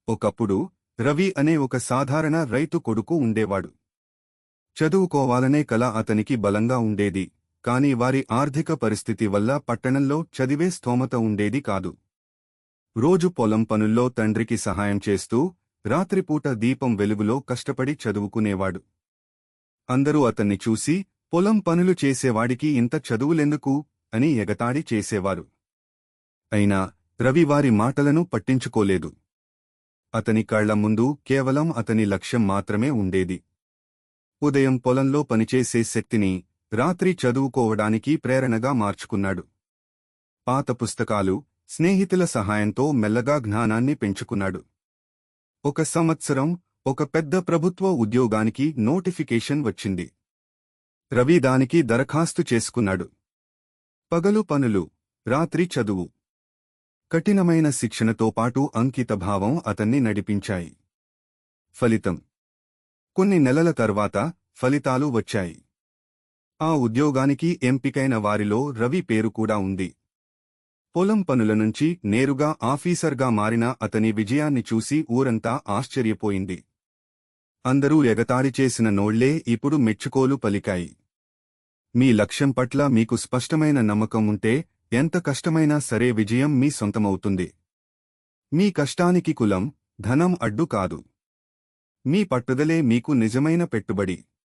ఒకప్పుడు రవి అనే ఒక సాధారణ రైతు కొడుకు ఉండేవాడు. చదువుకోవాలనే కల అతనికి బలంగా ఉండేది, కాని వారి ఆర్థిక పరిస్థితి వల్ల పట్టణంలో చదివే స్తోమత ఉండేది కాదు. రోజు పొలం పనుల్లో తండ్రికి సహాయం చేస్తూ రాత్రిపూట దీపం వెలుగులో కష్టపడి చదువుకునేవాడు. అందరూ అతన్ని చూసి, పొలం పనులు చేసేవాడికి ఇంత చదువులెందుకు అని ఎగతాళి చేసేవారు. అయినా రవి వారి మాటలను పట్టించుకోలేదు. అతని కళ్ల ముందు కేవలం అతని లక్ష్యం మాత్రమే ఉండేది. ఉదయం పొలంలో పనిచేసే శక్తిని రాత్రి చదువుకోవడానికి ప్రేరణగా మార్చుకున్నాడు. పాత పుస్తకాలు, స్నేహితుల సహాయంతో మెల్లగా జ్ఞానాన్ని పెంచుకున్నాడు. ఒక సంవత్సరం ఒక పెద్ద ప్రభుత్వ ఉద్యోగానికి నోటిఫికేషన్ వచ్చింది. రవి దానికి దరఖాస్తు చేసుకున్నాడు. పగలు పనులు, రాత్రి చదువు, కఠినమైన శిక్షణతో పాటు అంకితభావం అతన్ని నడిపించాయి. ఫలితం: కొన్ని నెలల తర్వాత ఫలితాలు వచ్చాయి. ఆ ఉద్యోగానికి ఎంపికైన వారిలో రవి పేరు కూడా ఉంది. పొలం పనుల నుంచి నేరుగా ఆఫీసర్గా మారిన అతని విజయాన్ని చూసి ఊరంతా ఆశ్చర్యపోయింది. అందరూ ఎగతాళి చేసిన నోళ్లే ఇప్పుడు మెచ్చుకోలు పలికాయి. మీ లక్ష్యం పట్ల మీకు స్పష్టమైన నమ్మకం ఉంటే ఎంత కష్టమైనా సరే విజయం మీ సొంతమవుతుంది. మీ కష్టానికి కులం, ధనం అడ్డు కాదు. మీ పట్టుదలే మీకు నిజమైన పెట్టుబడి.